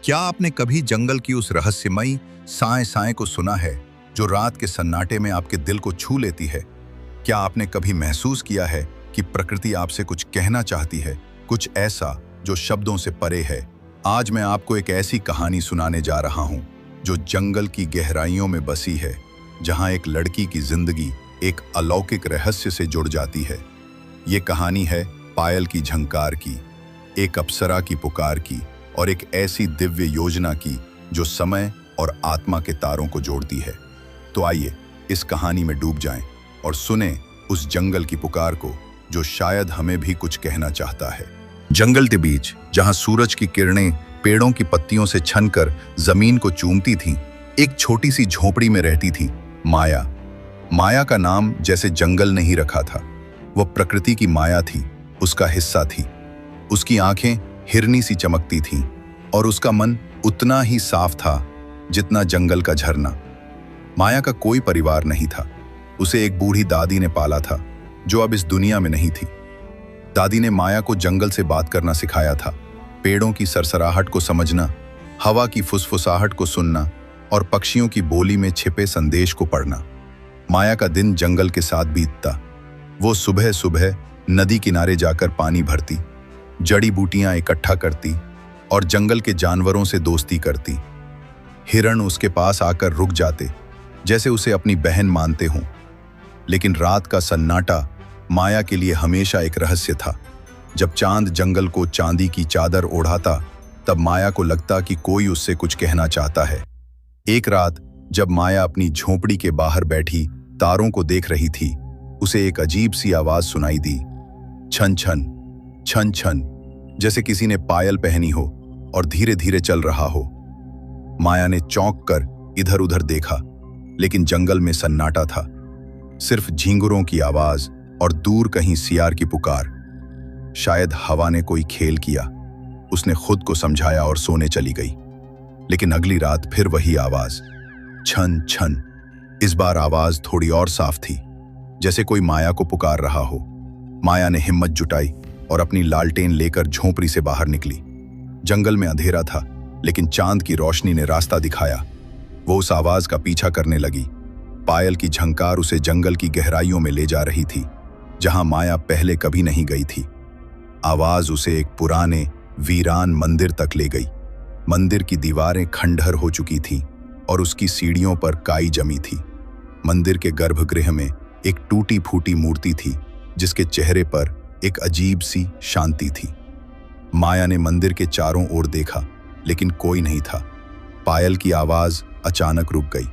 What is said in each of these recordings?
क्या आपने कभी जंगल की उस रहस्यमयी साए साए को सुना है जो रात के सन्नाटे में आपके दिल को छू लेती है? क्या आपने कभी महसूस किया है कि प्रकृति आपसे कुछ कहना चाहती है, कुछ ऐसा जो शब्दों से परे है? आज मैं आपको एक ऐसी कहानी सुनाने जा रहा हूं जो जंगल की गहराइयों में बसी है, जहां एक लड़की की जिंदगी एक अलौकिक रहस्य से जुड़ जाती है। ये कहानी है पायल की झंकार की, एक अप्सरा की पुकार की और एक ऐसी दिव्य योजना की जो समय और आत्मा के तारों को जोड़ती है। तो आइए इस कहानी में डूब जाएं और सुने उस जंगल की पुकार को जो शायद हमें भी कुछ कहना चाहता है। जंगल के बीच, जहां सूरज की किरणें पेड़ों की पत्तियों से छनकर जमीन को चूमती थीं, एक छोटी सी झोपड़ी में रहती थी माया। माया का नाम जैसे जंगल ने ही रखा था। वह प्रकृति की माया थी, उसका हिस्सा थी। उसकी आंखें हिरनी सी चमकती थीं और उसका मन उतना ही साफ था जितना जंगल का झरना। माया का कोई परिवार नहीं था। उसे एक बूढ़ी दादी ने पाला था जो अब इस दुनिया में नहीं थी। दादी ने माया को जंगल से बात करना सिखाया था, पेड़ों की सरसराहट को समझना, हवा की फुसफुसाहट को सुनना और पक्षियों की बोली में छिपे संदेश को पढ़ना। माया का दिन जंगल के साथ बीतता। वो सुबह सुबह नदी किनारे जाकर पानी भरती, जड़ी बूटियां इकट्ठा करती और जंगल के जानवरों से दोस्ती करती। हिरण उसके पास आकर रुक जाते, जैसे उसे अपनी बहन मानते हों। लेकिन रात का सन्नाटा माया के लिए हमेशा एक रहस्य था। जब चांद जंगल को चांदी की चादर ओढ़ाता, तब माया को लगता कि कोई उससे कुछ कहना चाहता है। एक रात जब माया अपनी झोपड़ी के बाहर बैठी तारों को देख रही थी, उसे एक अजीब सी आवाज सुनाई दी, छन छन छन छन, जैसे किसी ने पायल पहनी हो और धीरे धीरे चल रहा हो। माया ने चौंक कर इधर उधर देखा, लेकिन जंगल में सन्नाटा था, सिर्फ झींगुरों की आवाज और दूर कहीं सियार की पुकार। शायद हवा ने कोई खेल किया। उसने खुद को समझाया और सोने चली गई। लेकिन अगली रात फिर वही आवाज, छन छन। इस बार आवाज थोड़ी और साफ थी, जैसे कोई माया को पुकार रहा हो। माया ने हिम्मत जुटाई और अपनी लालटेन लेकर झोपड़ी से बाहर निकली। जंगल में अंधेरा था, लेकिन चांद की रोशनी ने रास्ता दिखाया। वो उस आवाज का पीछा करने लगी। पायल की झंकार उसे जंगल की गहराइयों में ले जा रही थी, जहां माया पहले कभी नहीं गई थी। आवाज उसे एक पुराने वीरान मंदिर तक ले गई। मंदिर की दीवारें खंडहर हो चुकी थीं और उसकी सीढ़ियों पर काई जमी थी। मंदिर के गर्भगृह में एक टूटी फूटी मूर्ति थी, जिसके चेहरे पर एक अजीब सी शांति थी। माया ने मंदिर के चारों ओर देखा, लेकिन कोई नहीं था। पायल की आवाज अचानक रुक गई।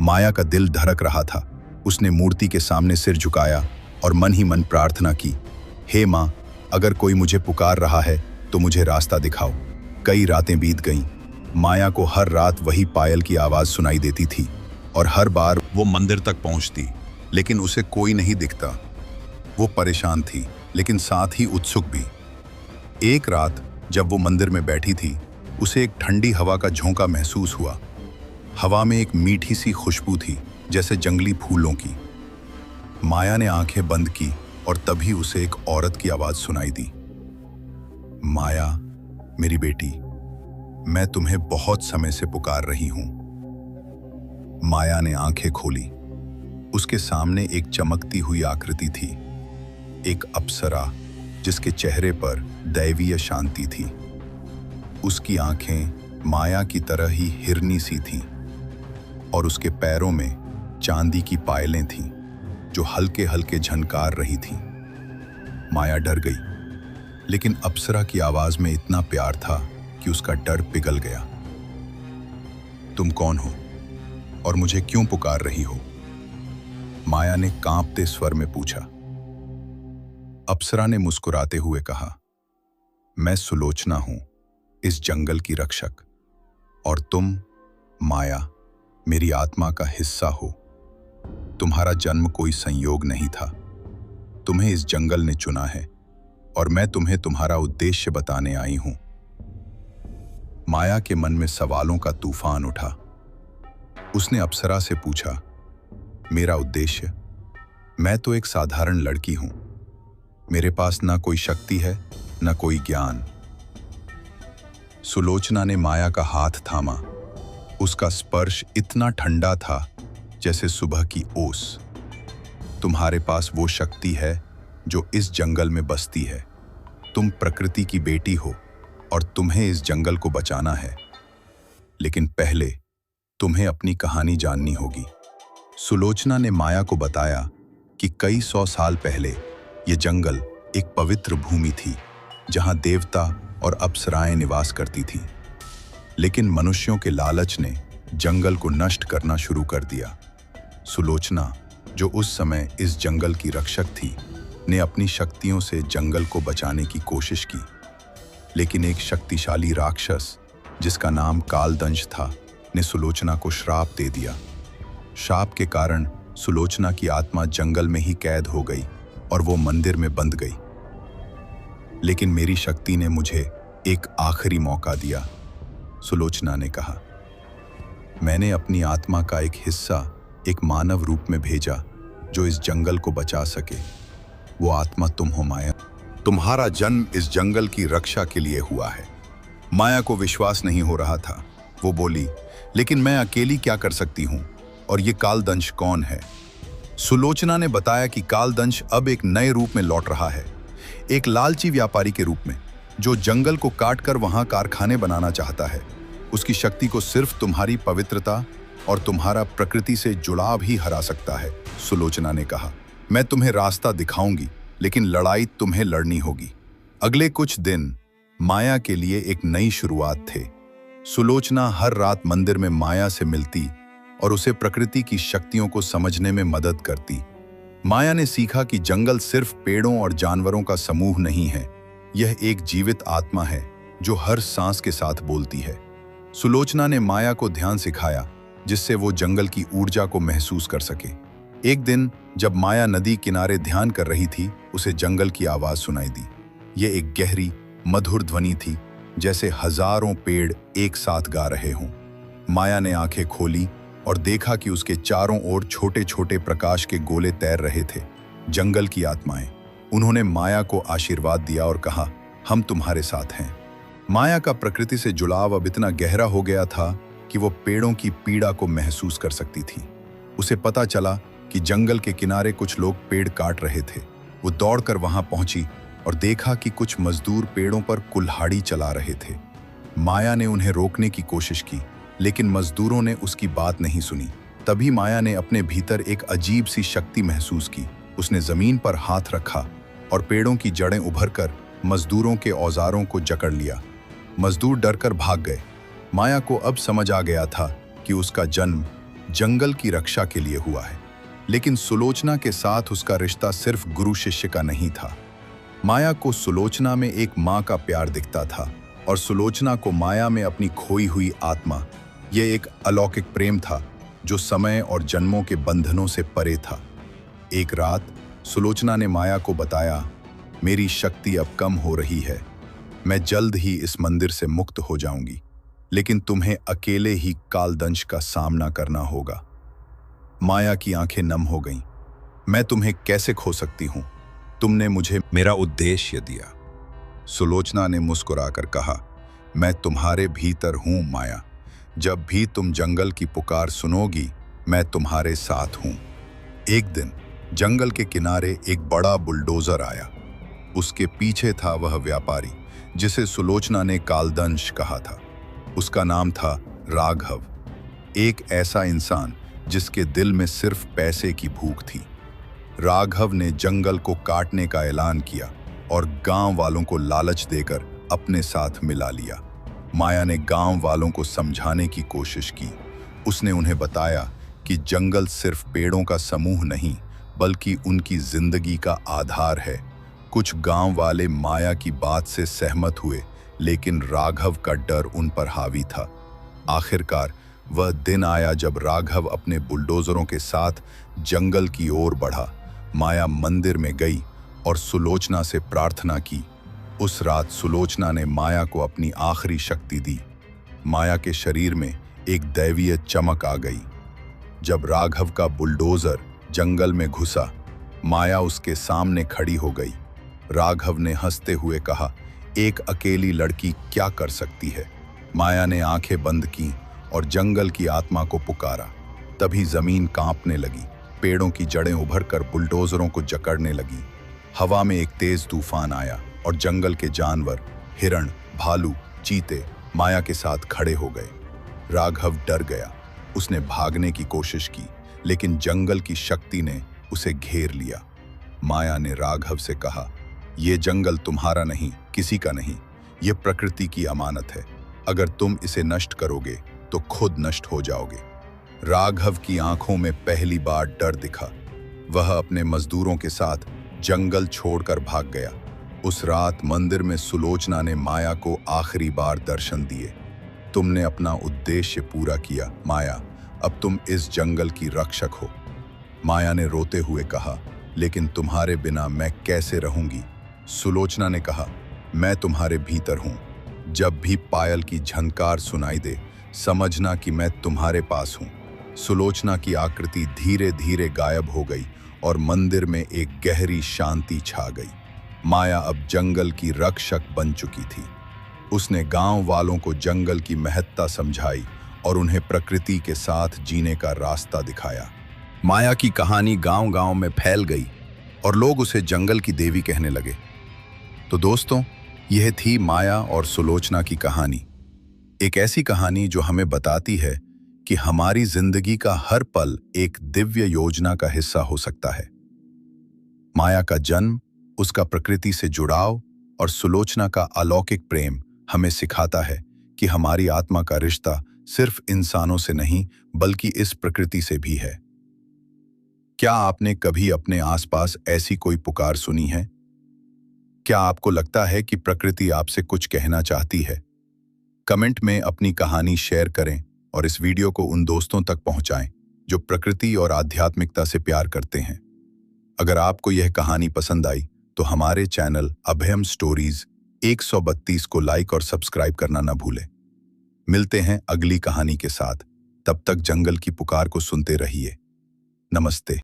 माया का दिल धड़क रहा था। उसने मूर्ति के सामने सिर झुकाया और मन ही मन प्रार्थना की, हे माँ, अगर कोई मुझे पुकार रहा है तो मुझे रास्ता दिखाओ। कई रातें बीत गईं। माया को हर रात वही पायल की आवाज सुनाई देती थी और हर बार वो मंदिर तक पहुंचती, लेकिन उसे कोई नहीं दिखता। वो परेशान थी, लेकिन साथ ही उत्सुक भी। एक रात जब वो मंदिर में बैठी थी, उसे एक ठंडी हवा का झोंका महसूस हुआ। हवा में एक मीठी सी खुशबू थी, जैसे जंगली फूलों की। माया ने आंखें बंद की और तभी उसे एक औरत की आवाज सुनाई दी, माया, मेरी बेटी, मैं तुम्हें बहुत समय से पुकार रही हूं। माया ने आंखें खोली। उसके सामने एक चमकती हुई आकृति थी, एक अप्सरा जिसके चेहरे पर दैवीय शांति थी। उसकी आंखें माया की तरह ही हिरनी सी थीं और उसके पैरों में चांदी की पायलें थीं जो हल्के हल्के झनकार रही थीं। माया डर गई, लेकिन अप्सरा की आवाज में इतना प्यार था कि उसका डर पिघल गया। तुम कौन हो और मुझे क्यों पुकार रही हो? माया ने कांपते स्वर में पूछा। अप्सरा ने मुस्कुराते हुए कहा, मैं सुलोचना हूं, इस जंगल की रक्षक, और तुम, माया, मेरी आत्मा का हिस्सा हो। तुम्हारा जन्म कोई संयोग नहीं था। तुम्हें इस जंगल ने चुना है और मैं तुम्हें तुम्हारा उद्देश्य बताने आई हूं। माया के मन में सवालों का तूफान उठा। उसने अप्सरा से पूछा, मेरा उद्देश्य? मैं तो एक साधारण लड़की हूं। मेरे पास ना कोई शक्ति है, ना कोई ज्ञान। सुलोचना ने माया का हाथ थामा। उसका स्पर्श इतना ठंडा था जैसे सुबह की ओस। तुम्हारे पास वो शक्ति है जो इस जंगल में बसती है। तुम प्रकृति की बेटी हो और तुम्हें इस जंगल को बचाना है। लेकिन पहले तुम्हें अपनी कहानी जाननी होगी। सुलोचना ने माया को बताया कि कई 100 साल पहले ये जंगल एक पवित्र भूमि थी जहां देवता और अप्सराएं निवास करती थीं। लेकिन मनुष्यों के लालच ने जंगल को नष्ट करना शुरू कर दिया। सुलोचना, जो उस समय इस जंगल की रक्षक थी, ने अपनी शक्तियों से जंगल को बचाने की कोशिश की। लेकिन एक शक्तिशाली राक्षस जिसका नाम कालदंश था ने सुलोचना को श्राप दे दिया। शाप के कारण सुलोचना की आत्मा जंगल में ही कैद हो गई और वो मंदिर में बंद गई। लेकिन मेरी शक्ति ने मुझे एक आखिरी मौका दिया, सुलोचना ने कहा। मैंने अपनी आत्मा का एक हिस्सा एक मानव रूप में भेजा जो इस जंगल को बचा सके। वो आत्मा तुम हो माया। तुम्हारा जन्म इस जंगल की रक्षा के लिए हुआ है। माया को विश्वास नहीं हो रहा था। वो बोली, लेकिन मैं अकेली क्या कर सकती हूं? और ये कालदंश कौन है? सुलोचना ने बताया कि कालदंश अब एक नए रूप में लौट रहा है, एक लालची व्यापारी के रूप में, जो जंगल को काटकर वहां कारखाने बनाना चाहता है। उसकी शक्ति को सिर्फ तुम्हारी पवित्रता और तुम्हारा प्रकृति से जुड़ाव ही हरा सकता है। सुलोचना ने कहा, मैं तुम्हें रास्ता दिखाऊंगी, लेकिन लड़ाई तुम्हें लड़नी होगी। अगले कुछ दिन माया के लिए एक नई शुरुआत थे। सुलोचना हर रात मंदिर में माया से मिलती और उसे प्रकृति की शक्तियों को समझने में मदद करती। माया ने सीखा कि जंगल सिर्फ पेड़ों और जानवरों का समूह नहीं है, यह एक जीवित आत्मा है जो हर सांस के साथ बोलती है। सुलोचना ने माया को ध्यान सिखाया जिससे वो जंगल की ऊर्जा को महसूस कर सके। एक दिन जब माया नदी किनारे ध्यान कर रही थी, उसे जंगल की आवाज सुनाई दी। यह एक गहरी मधुर ध्वनि थी, जैसे हजारों पेड़ एक साथ गा रहे हों। माया ने आंखें खोली और देखा कि उसके चारों ओर छोटे छोटे प्रकाश के गोले तैर रहे थे, जंगल की आत्माएं। उन्होंने माया को आशीर्वाद दिया और कहा, हम तुम्हारे साथ हैं। माया का प्रकृति से जुड़ाव अब इतना गहरा हो गया था कि वो पेड़ों की पीड़ा को महसूस कर सकती थी। उसे पता चला कि जंगल के किनारे कुछ लोग पेड़ काट रहे थे। वो दौड़कर वहां पहुंची और देखा कि कुछ मजदूर पेड़ों पर कुल्हाड़ी चला रहे थे। माया ने उन्हें रोकने की कोशिश की, लेकिन मजदूरों ने उसकी बात नहीं सुनी। तभी माया ने अपने भीतर एक अजीब सी शक्ति महसूस की। उसने जमीन पर हाथ रखा और पेड़ों की जड़ें उभरकर मजदूरों के औजारों को जकड़ लिया। मजदूर डरकर भाग गए। माया को अब समझ आ गया था कि उसका जन्म जंगल की रक्षा के लिए हुआ है। लेकिन सुलोचना के साथ उसका रिश्ता सिर्फ गुरु शिष्य का नहीं था। माया को सुलोचना में एक माँ का प्यार दिखता था और सुलोचना को माया में अपनी खोई हुई आत्मा। यह एक अलौकिक प्रेम था जो समय और जन्मों के बंधनों से परे था। एक रात सुलोचना ने माया को बताया, मेरी शक्ति अब कम हो रही है, मैं जल्द ही इस मंदिर से मुक्त हो जाऊंगी, लेकिन तुम्हें अकेले ही कालदंश का सामना करना होगा। माया की आंखें नम हो गईं। मैं तुम्हें कैसे खो सकती हूं? तुमने मुझे मेरा उद्देश्य दिया। सुलोचना ने मुस्कुराकर कहा, मैं तुम्हारे भीतर हूं माया। जब भी तुम जंगल की पुकार सुनोगी, मैं तुम्हारे साथ हूं। एक दिन जंगल के किनारे एक बड़ा बुलडोजर आया। उसके पीछे था वह व्यापारी जिसे सुलोचना ने कालदंश कहा था। उसका नाम था राघव, एक ऐसा इंसान जिसके दिल में सिर्फ पैसे की भूख थी। राघव ने जंगल को काटने का ऐलान किया और गांव वालों को लालच देकर अपने साथ मिला लिया। माया ने गांव वालों को समझाने की कोशिश की। उसने उन्हें बताया कि जंगल सिर्फ पेड़ों का समूह नहीं, बल्कि उनकी जिंदगी का आधार है। कुछ गांव वाले माया की बात से सहमत हुए, लेकिन राघव का डर उन पर हावी था। आखिरकार वह दिन आया जब राघव अपने बुलडोजरों के साथ जंगल की ओर बढ़ा। माया मंदिर में गई और सुलोचना से प्रार्थना की। उस रात सुलोचना ने माया को अपनी आखिरी शक्ति दी। माया के शरीर में एक दैवीय चमक आ गई। जब राघव का बुलडोजर जंगल में घुसा, माया उसके सामने खड़ी हो गई। राघव ने हंसते हुए कहा, एक अकेली लड़की क्या कर सकती है? माया ने आंखें बंद की और जंगल की आत्मा को पुकारा। तभी जमीन कांपने लगी, पेड़ों की जड़ें उभरकर बुलडोजरों को जकड़ने लगी। हवा में एक तेज तूफान आया और जंगल के जानवर, हिरण, भालू, चीते माया के साथ खड़े हो गए। राघव डर गया। उसने भागने की कोशिश की, लेकिन जंगल की शक्ति ने उसे घेर लिया। माया ने राघव से कहा, यह जंगल तुम्हारा नहीं, किसी का नहीं, ये प्रकृति की अमानत है। अगर तुम इसे नष्ट करोगे तो खुद नष्ट हो जाओगे। राघव की आंखों में पहली बार डर दिखा। वह अपने मजदूरों के साथ जंगल छोड़कर भाग गया। उस रात मंदिर में सुलोचना ने माया को आखिरी बार दर्शन दिए। तुमने अपना उद्देश्य पूरा किया माया, अब तुम इस जंगल की रक्षक हो। माया ने रोते हुए कहा, लेकिन तुम्हारे बिना मैं कैसे रहूंगी? सुलोचना ने कहा, मैं तुम्हारे भीतर हूं। जब भी पायल की झनकार सुनाई दे, समझना कि मैं तुम्हारे पास हूं। सुलोचना की आकृति धीरे धीरे गायब हो गई और मंदिर में एक गहरी शांति छा गई। माया अब जंगल की रक्षक बन चुकी थी। उसने गांव वालों को जंगल की महत्ता समझाई और उन्हें प्रकृति के साथ जीने का रास्ता दिखाया। माया की कहानी गांव-गांव में फैल गई और लोग उसे जंगल की देवी कहने लगे। तो दोस्तों, यह थी माया और सुलोचना की कहानी। एक ऐसी कहानी जो हमें बताती है कि हमारी जिंदगी का हर पल एक दिव्य योजना का हिस्सा हो सकता है। माया का जन्म, उसका प्रकृति से जुड़ाव और सुलोचना का अलौकिक प्रेम हमें सिखाता है कि हमारी आत्मा का रिश्ता सिर्फ इंसानों से नहीं, बल्कि इस प्रकृति से भी है। क्या आपने कभी अपने आसपास ऐसी कोई पुकार सुनी है? क्या आपको लगता है कि प्रकृति आपसे कुछ कहना चाहती है? कमेंट में अपनी कहानी शेयर करें और इस वीडियो को उन दोस्तों तक पहुंचाएं जो प्रकृति और आध्यात्मिकता से प्यार करते हैं। अगर आपको यह कहानी पसंद आई तो हमारे चैनल अभयम स्टोरीज 132 को लाइक और सब्सक्राइब करना न भूलें। मिलते हैं अगली कहानी के साथ। तब तक जंगल की पुकार को सुनते रहिए। नमस्ते।